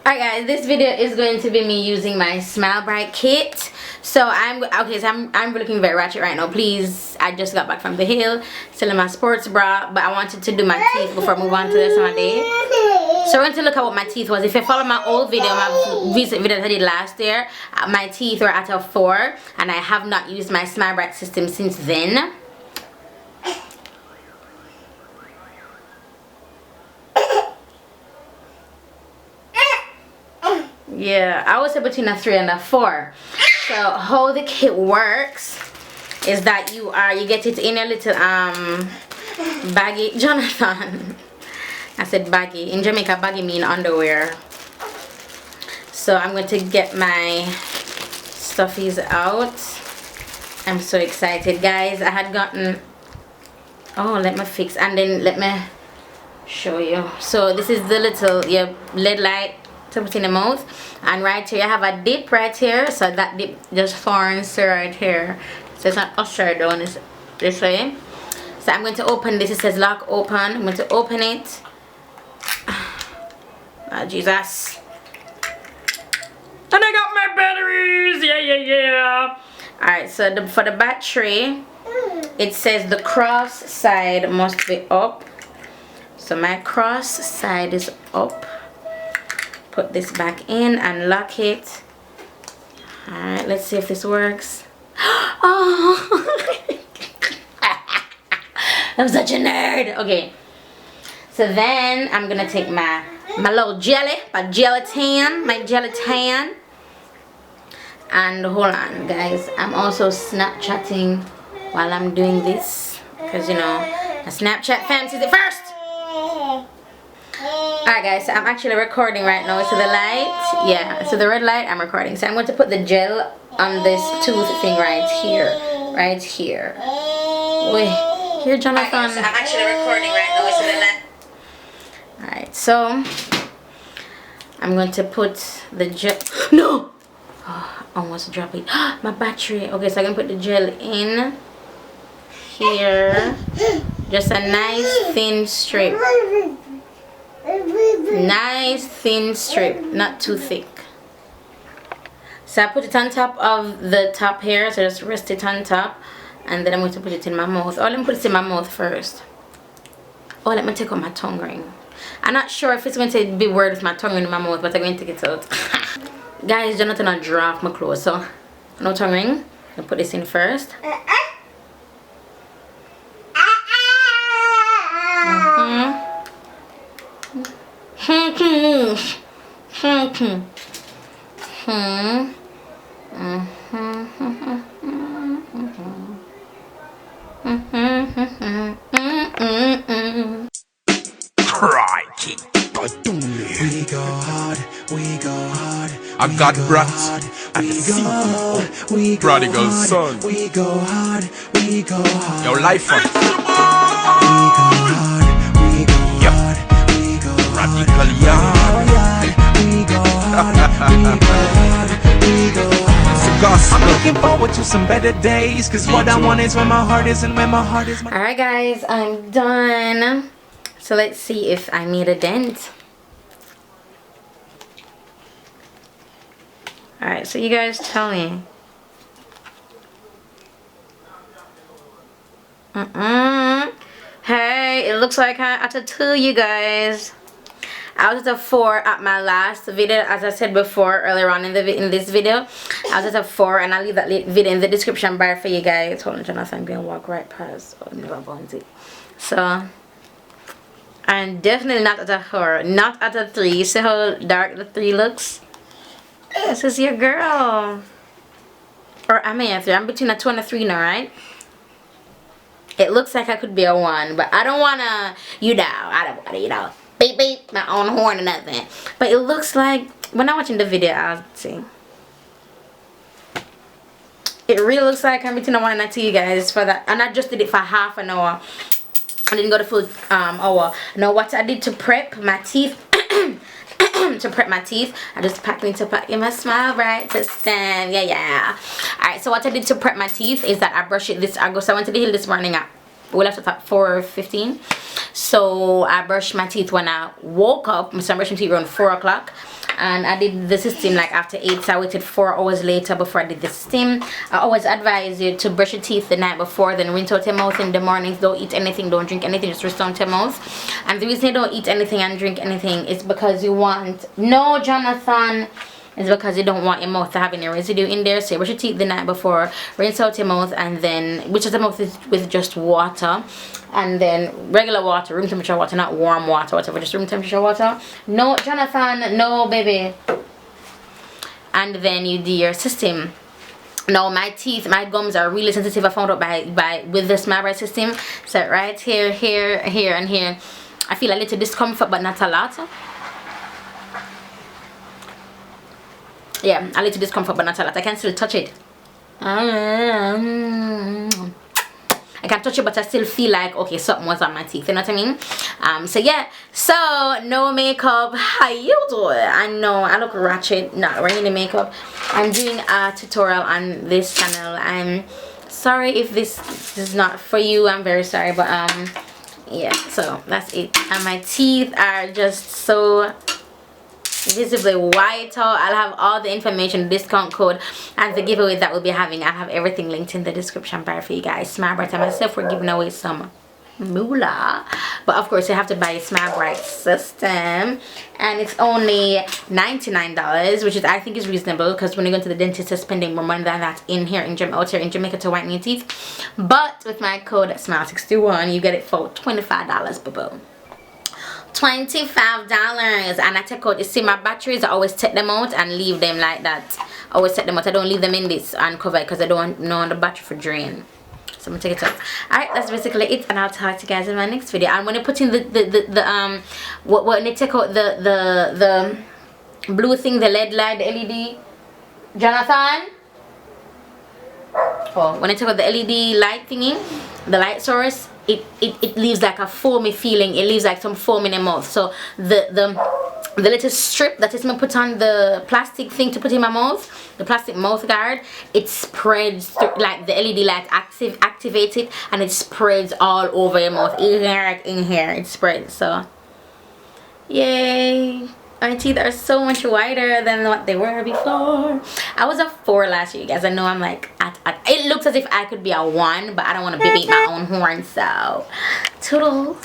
Alright guys, this video is going to be me using my SmileBright kit. So I'm looking very ratchet right now. Please, I just got back from the hill, still in my sports bra, but I wanted to do my teeth before I move on to the rest of my day. So we're going to look at what my teeth was. If you follow my old video, my recent video that I did last year, my teeth were at a 4, and I have not used my SmileBright system since then. Yeah, I would say between a 3 and a 4. So how the kit works is that you get it in a little baggy. Jonathan, I said baggy. In Jamaica, baggy mean underwear. So I'm going to get my stuffies out. I'm so excited, guys. I had gotten, oh, let me fix, and then let me show you. So this is the little lead light to put in the mouth, and right here I have a dip right here, so that dip just forms right here, so it's not upside down, it's this way. So I'm going to open this. It says lock open. I'm going to open it. Oh Jesus, and I got my batteries. Yeah. Alright, so for the battery, it says the cross side must be up, so my cross side is up. Put this back in and lock it. Alright, let's see if this works. Oh, I'm such a nerd. Okay, so then I'm gonna take my little jelly, my gelatin, and hold on guys, I'm also Snapchatting while I'm doing this, because you know a Snapchat fam sees it first. Alright guys, so I'm actually recording right now. So the light, yeah, so the red light, I'm recording. So I'm going to put the gel on this tooth thing right here. Right here. Wait, here Jonathan. Alright, so I'm actually recording right now. So the light. Alright, so I'm going to put the gel. No! Oh, almost drop it. My battery. Okay, so I'm going to put the gel in here. Just a nice thin strip. Nice thin strip, not too thick. So I put it on top of the top here, so just rest it on top, and then I'm going to put it in my mouth. Oh, let me put it in my mouth first. Oh, let me take out my tongue ring. I'm not sure if it's going to be weird with my tongue ring in my mouth, but I'm going to take it out. Guys, Jonathan not draw off my clothes, so no tongue ring. I'll put this in first. Crikey. We go hard, I got brats at the sea. Prodigal son. We go hard, your life on. We go hard, radical yard. We go hard, I'm looking forward to some better days, cause what I want is where my heart is, and where my heart is. Alright guys, I'm done. So let's see if I made a dent. Alright, so you guys tell me. Hey, it looks like I had to tell you guys. I was at a 4 at my last video, as I said before earlier on in this video. I was at a 4, and I'll leave that video in the description bar for you guys. Hold on, Jonathan, I'm going to walk right past. Oh, never bounce it. So I'm definitely not at a 4, not at a 3. See how dark the 3 looks? This is your girl. Or am I a 3? I'm between a 2 and a 3 now, right? It looks like I could be a 1, but I don't wanna, I don't wanna, beep beep my own horn or nothing. But it looks like, when I'm watching the video, I'll see. It really looks like I'm between a 1 and a 2, you guys, for that. And I just did it for half an hour. I didn't go the full hour. Now what I did to prep my teeth, I just packed me to put in my SmileBright system. Yeah. Alright, so what I did to prep my teeth is that I brush it so I went to the hill this morning at We left at 4:15. So I brushed my teeth when I woke up. So I brushed my teeth around 4 o'clock. And I did the system like after 8, so I waited 4 hours later before I did the system. I always advise you to brush your teeth the night before, then rinse out your mouth in the mornings. Don't eat anything, don't drink anything, just rinse out your mouth. And the reason you don't eat anything and drink anything is because you want, no Jonathan, it's because you don't want your mouth to have any residue in there. So you brush your teeth the night before, rinse out your mouth, and then which is the mouth with just water, and then regular water, room temperature water, not warm water, whatever, just room temperature water. No Jonathan, no baby. And then you do your system. Now my teeth, my gums are really sensitive. I found out with the SmileBright system. So right here, here, here, and here, I feel a little discomfort, but not a lot. Yeah, a little discomfort, but not a lot. I can still touch it. I can touch it, but I still feel like, okay, something was on my teeth. You know what I mean? So yeah. So no makeup. How you doing? I know I look ratchet not wearing any makeup. I'm doing a tutorial on this channel. I'm sorry if this is not for you. I'm very sorry, but yeah. So that's it. And my teeth are just so visibly white. I'll have all the information, discount code, and the giveaway that we'll be having. I'll have everything linked in the description bar for you guys. SmileBright and myself, we're giving away some moolah, but of course you have to buy a SmileBright system, and it's only $99, which is, I think, is reasonable, because when you go to the dentist you're spending more money than that out here in Jamaica to whiten your teeth. But with my code SMILE61 you get it for $25, boo-boo. $25. And I take out, you see my batteries, I always take them out and leave them like that. I always take them out. I don't leave them in this uncovered because I don't want the battery for drain. So I'm gonna take it out. Alright, that's basically it, and I'll talk to you guys in my next video. And when you put in when you take out the blue thing, the LED light, the LED, Jonathan, oh, when I take out the LED light thingy, the light source, it leaves like a foamy feeling. It leaves like some foam in the mouth. So the little strip that is me put on the plastic thing to put in my mouth, the plastic mouth guard, it spreads through, like the LED light activates it, and it spreads all over your mouth. In here it spreads. So yay, my teeth are so much whiter than what they were before. I was a 4 last year, you guys. I know I'm like it looks as if I could be a 1, but I don't want to beat my own horn. So toodles.